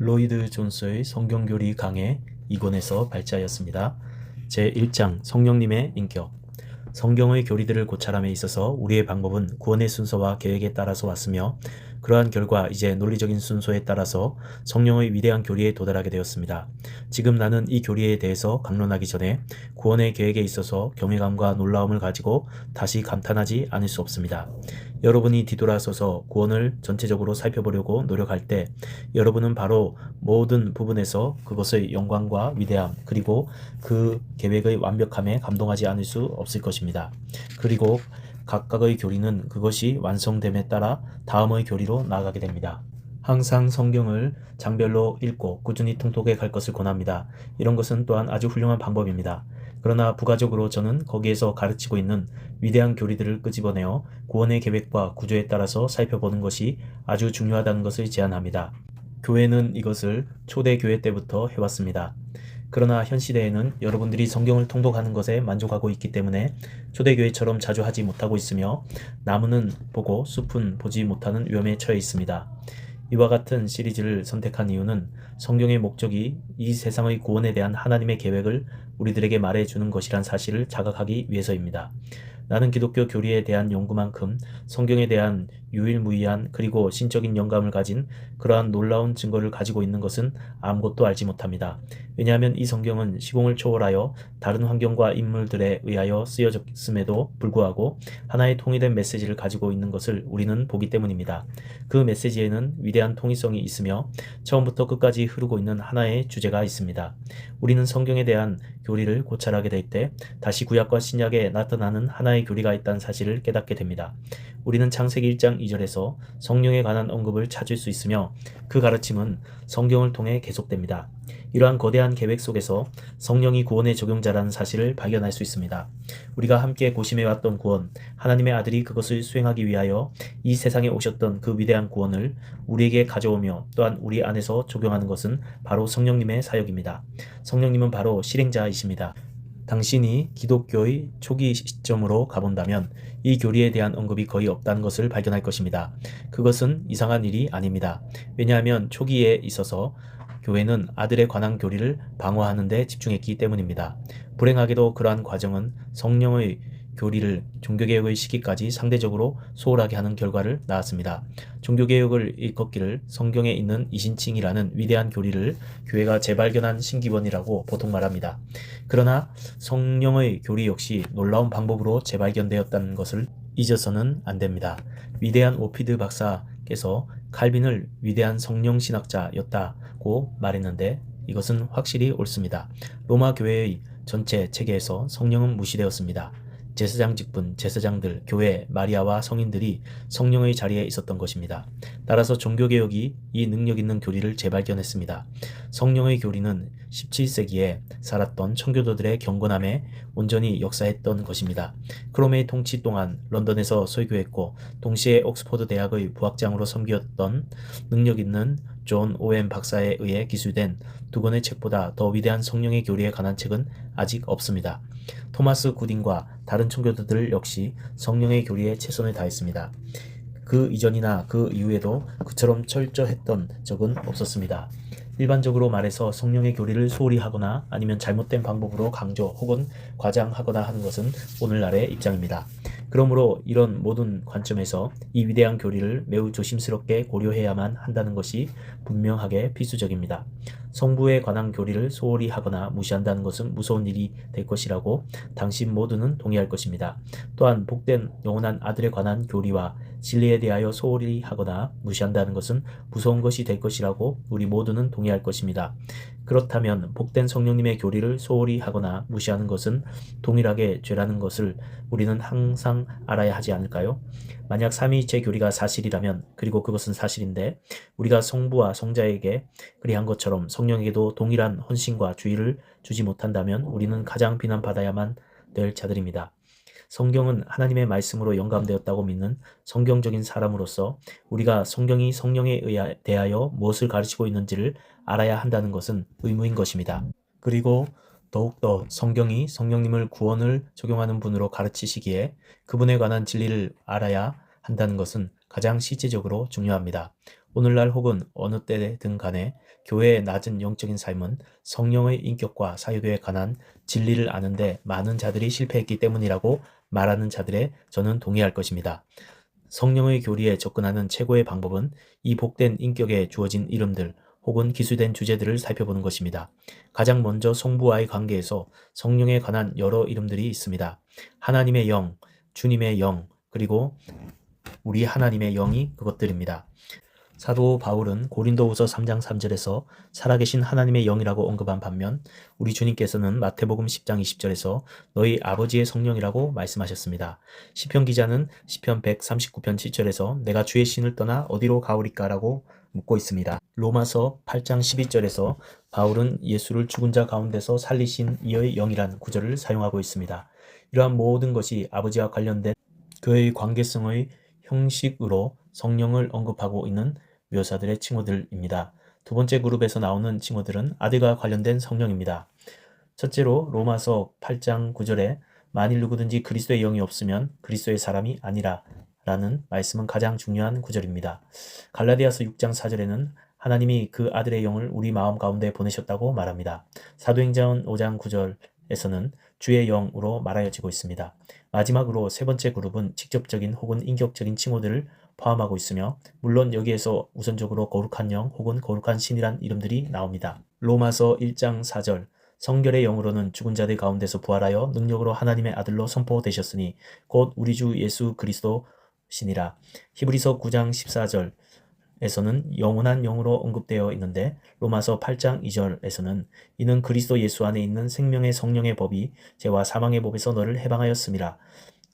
로이드 존스의 성경교리 강해 2권에서 발제하였습니다. 제1장 성령님의 인격. 성경의 교리들을 고찰함에 있어서 우리의 방법은 구원의 순서와 계획에 따라서 왔으며 그러한 결과 이제 논리적인 순서에 따라서 성령의 위대한 교리에 도달하게 되었습니다. 지금 나는 이 교리에 대해서 강론하기 전에 구원의 계획에 있어서 경외감과 놀라움을 가지고 다시 감탄하지 않을 수 없습니다. 여러분이 뒤돌아서서 구원을 전체적으로 살펴보려고 노력할 때 여러분은 바로 모든 부분에서 그것의 영광과 위대함 그리고 그 계획의 완벽함에 감동하지 않을 수 없을 것입니다. 그리고 각각의 교리는 그것이 완성됨에 따라 다음의 교리로 나아가게 됩니다. 항상 성경을 장별로 읽고 꾸준히 통독해 갈 것을 권합니다. 이런 것은 또한 아주 훌륭한 방법입니다. 그러나 부가적으로 저는 거기에서 가르치고 있는 위대한 교리들을 끄집어내어 구원의 계획과 구조에 따라서 살펴보는 것이 아주 중요하다는 것을 제안합니다. 교회는 이것을 초대교회 때부터 해왔습니다. 그러나 현 시대에는 여러분들이 성경을 통독하는 것에 만족하고 있기 때문에 초대교회처럼 자주 하지 못하고 있으며 나무는 보고 숲은 보지 못하는 위험에 처해 있습니다. 이와 같은 시리즈를 선택한 이유는 성경의 목적이 이 세상의 구원에 대한 하나님의 계획을 우리들에게 말해주는 것이란 사실을 자각하기 위해서입니다. 나는 기독교 교리에 대한 연구만큼 성경에 대한 유일무이한 그리고 신적인 영감을 가진 그러한 놀라운 증거를 가지고 있는 것은 아무것도 알지 못합니다. 왜냐하면 이 성경은 시공을 초월하여 다른 환경과 인물들에 의하여 쓰여졌음에도 불구하고 하나의 통일된 메시지를 가지고 있는 것을 우리는 보기 때문입니다. 그 메시지에는 위대한 통일성이 있으며 처음부터 끝까지 흐르고 있는 하나의 주제가 있습니다. 우리는 성경에 대한 교리를 고찰하게 될 때 다시 구약과 신약에 나타나는 하나의 교리가 있다는 사실을 깨닫게 됩니다. 우리는 창세기 1장 2절에서 성령에 관한 언급을 찾을 수 있으며 그 가르침은 성경을 통해 계속됩니다. 이러한 거대한 계획 속에서 성령이 구원의 적용자라는 사실을 발견할 수 있습니다. 우리가 함께 고심해왔던 구원, 하나님의 아들이 그것을 수행하기 위하여 이 세상에 오셨던 그 위대한 구원을 우리에게 가져오며 또한 우리 안에서 적용하는 것은 바로 성령님의 사역입니다. 성령님은 바로 실행자이십니다. 당신이 기독교의 초기 시점으로 가본다면 이 교리에 대한 언급이 거의 없다는 것을 발견할 것입니다. 그것은 이상한 일이 아닙니다. 왜냐하면 초기에 있어서 교회는 아들에 관한 교리를 방어하는 데 집중했기 때문입니다. 불행하게도 그러한 과정은 성령의 교리를 종교개혁의 시기까지 상대적으로 소홀하게 하는 결과를 낳았습니다. 종교개혁을 일컫기를 성경에 있는 이신칭이라는 위대한 교리를 교회가 재발견한 신기원이라고 보통 말합니다. 그러나 성령의 교리 역시 놀라운 방법으로 재발견되었다는 것을 잊어서는 안 됩니다. 위대한 오피드 박사께서 칼빈을 위대한 성령신학자였다고 말했는데 이것은 확실히 옳습니다. 로마 교회의 전체 체계에서 성령은 무시되었습니다. 제사장 직분, 제사장들, 교회, 마리아와 성인들이 성령의 자리에 있었던 것입니다. 따라서 종교개혁이 이 능력 있는 교리를 재발견했습니다. 성령의 교리는 17세기에 살았던 청교도들의 경건함에 온전히 역사했던 것입니다. 크롬의 통치 동안 런던에서 설교했고 동시에 옥스퍼드 대학의 부학장으로 섬겼던 능력 있는 존 오웬 박사에 의해 기술된 두 권의 책보다 더 위대한 성령의 교리에 관한 책은 아직 없습니다. 토마스 구딘과 다른 청교도들 역시 성령의 교리에 최선을 다했습니다. 그 이전이나 그 이후에도 그처럼 철저했던 적은 없었습니다. 일반적으로 말해서 성령의 교리를 소홀히 하거나 아니면 잘못된 방법으로 강조 혹은 과장하거나 하는 것은 오늘날의 입장입니다. 그러므로 이런 모든 관점에서 이 위대한 교리를 매우 조심스럽게 고려해야만 한다는 것이 분명하게 필수적입니다. 성부에 관한 교리를 소홀히 하거나 무시한다는 것은 무서운 일이 될 것이라고 당신 모두는 동의할 것입니다. 또한 복된 영원한 아들에 관한 교리와 진리에 대하여 소홀히 하거나 무시한다는 것은 무서운 것이 될 것이라고 우리 모두는 동의할 것입니다. 그렇다면 복된 성령님의 교리를 소홀히 하거나 무시하는 것은 동일하게 죄라는 것을 우리는 항상 알아야 하지 않을까요? 만약 삼위일체 교리가 사실이라면 그리고 그것은 사실인데 우리가 성부와 성자에게 그리한 것처럼 성령에게도 동일한 헌신과 주의를 주지 못한다면 우리는 가장 비난받아야만 될 자들입니다. 성경은 하나님의 말씀으로 영감되었다고 믿는 성경적인 사람으로서 우리가 성경이 성령에 대하여 무엇을 가르치고 있는지를 알아야 한다는 것은 의무인 것입니다. 그리고 더욱더 성경이 성령님을 구원을 적용하는 분으로 가르치시기에 그분에 관한 진리를 알아야 한다는 것은 가장 실제적으로 중요합니다. 오늘날 혹은 어느 때든 간에 교회의 낮은 영적인 삶은 성령의 인격과 사유도에 관한 진리를 아는데 많은 자들이 실패했기 때문이라고 말하는 자들에 저는 동의할 것입니다. 성령의 교리에 접근하는 최고의 방법은 이 복된 인격에 주어진 이름들 혹은 기술된 주제들을 살펴보는 것입니다. 가장 먼저 성부와의 관계에서 성령에 관한 여러 이름들이 있습니다. 하나님의 영, 주님의 영, 그리고 우리 하나님의 영이 그것들입니다. 사도 바울은 고린도후서 3장 3절에서 살아계신 하나님의 영이라고 언급한 반면 우리 주님께서는 마태복음 10장 20절에서 너희 아버지의 성령이라고 말씀하셨습니다. 시편 기자는 시편 139편 7절에서 내가 주의 신을 떠나 어디로 가오리까 라고 묻고 있습니다. 로마서 8장 12절에서 바울은 예수를 죽은 자 가운데서 살리신 이의 영이란 구절을 사용하고 있습니다. 이러한 모든 것이 아버지와 관련된 그의 관계성의 형식으로 성령을 언급하고 있는 묘사들의 칭호들입니다. 두 번째 그룹에서 나오는 칭호들은 아들과 관련된 성령입니다. 첫째로 로마서 8장 9절에 만일 누구든지 그리스도의 영이 없으면 그리스도의 사람이 아니라 라는 말씀은 가장 중요한 구절입니다. 갈라디아서 6장 4절에는 하나님이 그 아들의 영을 우리 마음 가운데 보내셨다고 말합니다. 사도행전 5장 9절에서는 주의 영으로 말하여지고 있습니다. 마지막으로 세 번째 그룹은 직접적인 혹은 인격적인 칭호들을 포함하고 있으며 물론 여기에서 우선적으로 거룩한 영 혹은 거룩한 신이란 이름들이 나옵니다. 로마서 1장 4절 성결의 영으로는 죽은 자들 가운데서 부활하여 능력으로 하나님의 아들로 선포되셨으니 곧 우리 주 예수 그리스도 신이라. 히브리서 9장 14절에서는 영원한 영으로 언급되어 있는데 로마서 8장 2절에서는 이는 그리스도 예수 안에 있는 생명의 성령의 법이 죄와 사망의 법에서 너를 해방하였음이라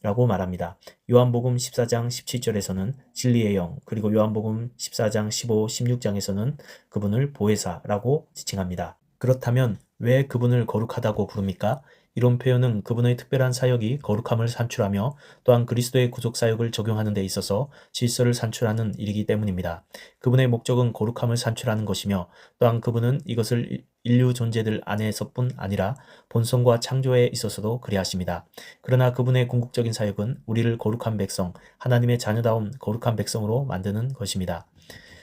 라고 말합니다. 요한복음 14장 17절에서는 진리의 영, 그리고 요한복음 14장 15, 16장에서는 그분을 보혜사라고 지칭합니다. 그렇다면 왜 그분을 거룩하다고 부릅니까? 이런 표현은 그분의 특별한 사역이 거룩함을 산출하며 또한 그리스도의 구속 사역을 적용하는 데 있어서 질서를 산출하는 일이기 때문입니다. 그분의 목적은 거룩함을 산출하는 것이며 또한 그분은 이것을 인류 존재들 안에서뿐 아니라 본성과 창조에 있어서도 그리하십니다. 그러나 그분의 궁극적인 사역은 우리를 거룩한 백성, 하나님의 자녀다운 거룩한 백성으로 만드는 것입니다.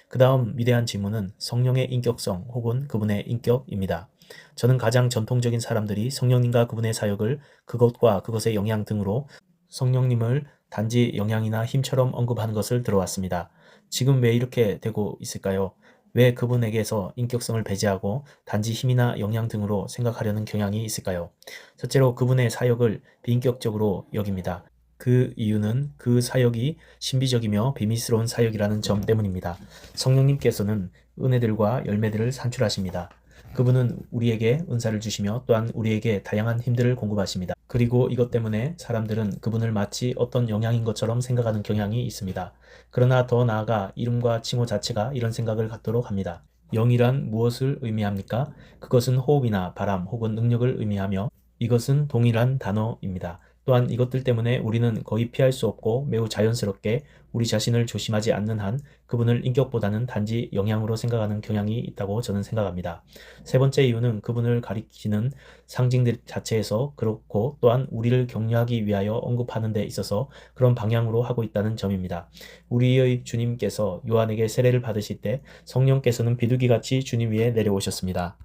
그 다음 위대한 질문은 성령의 인격성 혹은 그분의 인격입니다. 저는 가장 전통적인 사람들이 성령님과 그분의 사역을 그것과 그것의 영향 등으로 성령님을 단지 영향이나 힘처럼 언급하는 것을 들어왔습니다. 지금 왜 이렇게 되고 있을까요? 왜 그분에게서 인격성을 배제하고 단지 힘이나 영향 등으로 생각하려는 경향이 있을까요? 첫째로 그분의 사역을 비인격적으로 여깁니다. 그 이유는 그 사역이 신비적이며 비밀스러운 사역이라는 점 때문입니다. 성령님께서는 은혜들과 열매들을 산출하십니다. 그분은 우리에게 은사를 주시며 또한 우리에게 다양한 힘들을 공급하십니다. 그리고 이것 때문에 사람들은 그분을 마치 어떤 영향인 것처럼 생각하는 경향이 있습니다. 그러나 더 나아가 이름과 칭호 자체가 이런 생각을 갖도록 합니다. 영이란 무엇을 의미합니까? 그것은 호흡이나 바람 혹은 능력을 의미하며 이것은 동일한 단어입니다. 또한 이것들 때문에 우리는 거의 피할 수 없고 매우 자연스럽게 우리 자신을 조심하지 않는 한 그분을 인격보다는 단지 영향으로 생각하는 경향이 있다고 저는 생각합니다. 세 번째 이유는 그분을 가리키는 상징들 자체에서 그렇고 또한 우리를 격려하기 위하여 언급하는 데 있어서 그런 방향으로 하고 있다는 점입니다. 우리의 주님께서 요한에게 세례를 받으실 때 성령께서는 비둘기같이 주님 위에 내려오셨습니다.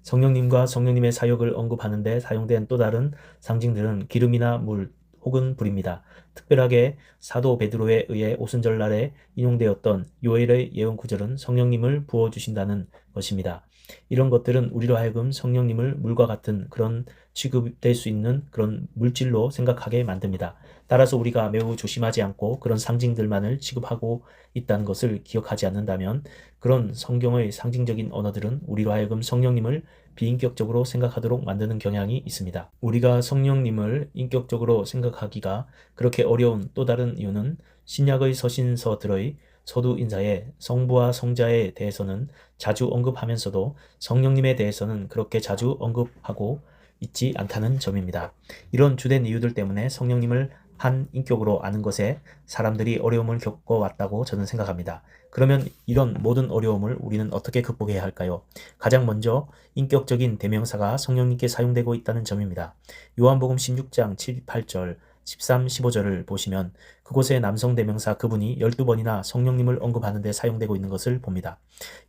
성령님과 성령님의 사역을 언급하는 데 사용된 또 다른 상징들은 기름이나 물 혹은 불입니다. 특별하게 사도 베드로에 의해 오순절날에 인용되었던 요엘의 예언 구절은 성령님을 부어주신다는 것입니다. 이런 것들은 우리로 하여금 성령님을 물과 같은 그런 취급될 수 있는 그런 물질로 생각하게 만듭니다. 따라서 우리가 매우 조심하지 않고 그런 상징들만을 취급하고 있다는 것을 기억하지 않는다면 그런 성경의 상징적인 언어들은 우리로 하여금 성령님을 비인격적으로 생각하도록 만드는 경향이 있습니다. 우리가 성령님을 인격적으로 생각하기가 그렇게 어려운 또 다른 이유는 신약의 서신서들의 서두 인사에 성부와 성자에 대해서는 자주 언급하면서도 성령님에 대해서는 그렇게 자주 언급하고 있지 않다는 점입니다. 이런 주된 이유들 때문에 성령님을 한 인격으로 아는 것에 사람들이 어려움을 겪어왔다고 저는 생각합니다. 그러면 이런 모든 어려움을 우리는 어떻게 극복해야 할까요? 가장 먼저 인격적인 대명사가 성령님께 사용되고 있다는 점입니다. 요한복음 16장 7, 8절 13, 15절을 보시면 그곳에 남성 대명사 그분이 12번이나 성령님을 언급하는 데 사용되고 있는 것을 봅니다.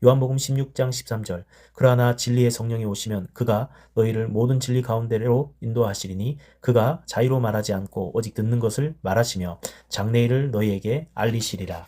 요한복음 16장 13절 그러나 진리의 성령이 오시면 그가 너희를 모든 진리 가운데로 인도하시리니 그가 자의로 말하지 않고 오직 듣는 것을 말하시며 장래일을 너희에게 알리시리라.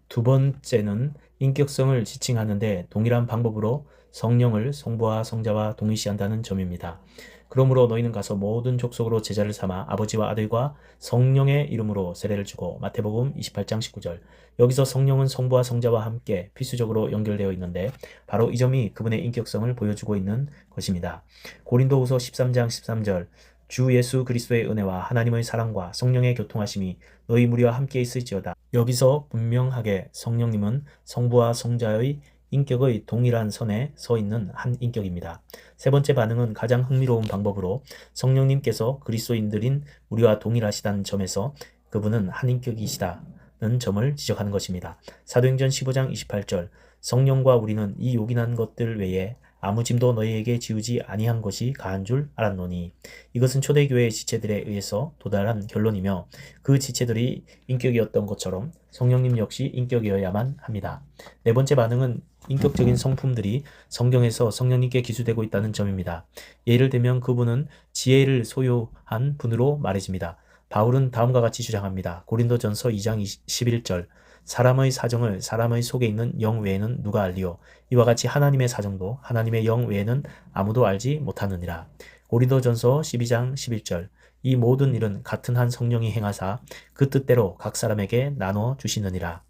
두 번째는 인격성을 지칭하는데 동일한 방법으로 성령을 성부와 성자와 동일시한다는 점입니다. 그러므로 너희는 가서 모든 족속으로 제자를 삼아 아버지와 아들과 성령의 이름으로 세례를 주고 마태복음 28장 19절 여기서 성령은 성부와 성자와 함께 필수적으로 연결되어 있는데 바로 이 점이 그분의 인격성을 보여주고 있는 것입니다. 고린도후서 13장 13절 주 예수 그리스도의 은혜와 하나님의 사랑과 성령의 교통하심이 너희 무리와 함께 있을지어다. 여기서 분명하게 성령님은 성부와 성자의 인격의 동일한 선에 서 있는 한 인격입니다. 세 번째 반응은 가장 흥미로운 방법으로 성령님께서 그리스도인들인 우리와 동일하시다는 점에서 그분은 한 인격이시다는 점을 지적하는 것입니다. 사도행전 15장 28절 성령과 우리는 이 요긴한 것들 외에 아무 짐도 너희에게 지우지 아니한 것이 가한 줄 알았노니 이것은 초대교회의 지체들에 의해서 도달한 결론이며 그 지체들이 인격이었던 것처럼 성령님 역시 인격이어야만 합니다. 네 번째 반응은 인격적인 성품들이 성경에서 성령님께 기수되고 있다는 점입니다. 예를 들면 그분은 지혜를 소유한 분으로 말해집니다. 바울은 다음과 같이 주장합니다. 고린도전서 2장 11절 사람의 사정을 사람의 속에 있는 영 외에는 누가 알리요? 이와 같이 하나님의 사정도 하나님의 영 외에는 아무도 알지 못하느니라. 고린도전서 12장 11절 이 모든 일은 같은 한 성령이 행하사 그 뜻대로 각 사람에게 나눠 주시느니라.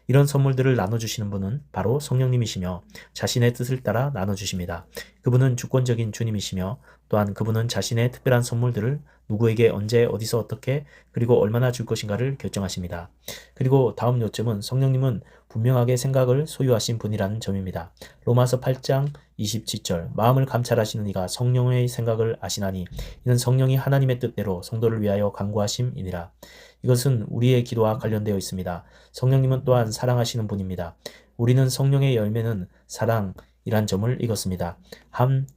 이런 선물들을 나눠주시는 분은 바로 성령님이시며 자신의 뜻을 따라 나눠주십니다. 그분은 주권적인 주님이시며 또한 그분은 자신의 특별한 선물들을 누구에게 언제 어디서 어떻게 그리고 얼마나 줄 것인가를 결정하십니다. 그리고 다음 요점은 성령님은 분명하게 생각을 소유하신 분이라는 점입니다. 로마서 8장 27절 마음을 감찰하시는 이가 성령의 생각을 아시나니 이는 성령이 하나님의 뜻대로 성도를 위하여 간구하심이니라. 이것은 우리의 기도와 관련되어 있습니다. 성령님은 또한 사랑하시는 분입니다. 우리는 성령의 열매는 사랑이란 점을 읽었습니다.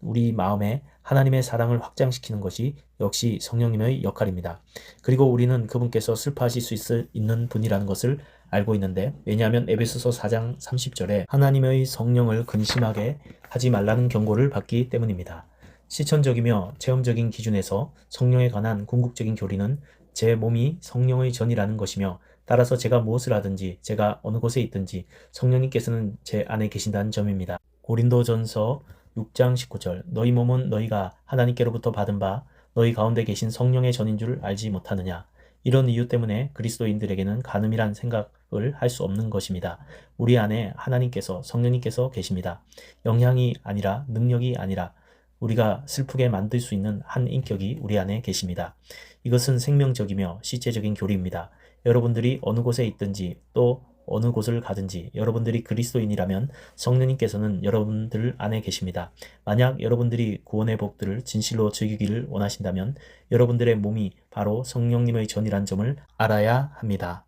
우리 마음에 하나님의 사랑을 확장시키는 것이 역시 성령님의 역할입니다. 그리고 우리는 그분께서 슬퍼하실 수 있는 분이라는 것을 알고 있는데 왜냐하면 에베소서 4장 30절에 하나님의 성령을 근심하게 하지 말라는 경고를 받기 때문입니다. 실천적이며 체험적인 기준에서 성령에 관한 궁극적인 교리는 제 몸이 성령의 전이라는 것이며 따라서 제가 무엇을 하든지 제가 어느 곳에 있든지 성령님께서는 제 안에 계신다는 점입니다. 고린도전서 6장 19절 너희 몸은 너희가 하나님께로부터 받은 바 너희 가운데 계신 성령의 전인 줄 알지 못하느냐. 이런 이유 때문에 그리스도인들에게는 간음이란 생각을 할 수 없는 것입니다. 우리 안에 하나님께서 성령님께서 계십니다. 영향이 아니라 능력이 아니라 우리가 슬프게 만들 수 있는 한 인격이 우리 안에 계십니다. 이것은 생명적이며 실제적인 교리입니다. 여러분들이 어느 곳에 있든지 또 어느 곳을 가든지 여러분들이 그리스도인이라면 성령님께서는 여러분들 안에 계십니다. 만약 여러분들이 구원의 복들을 진실로 즐기기를 원하신다면 여러분들의 몸이 바로 성령님의 전이란 점을 알아야 합니다.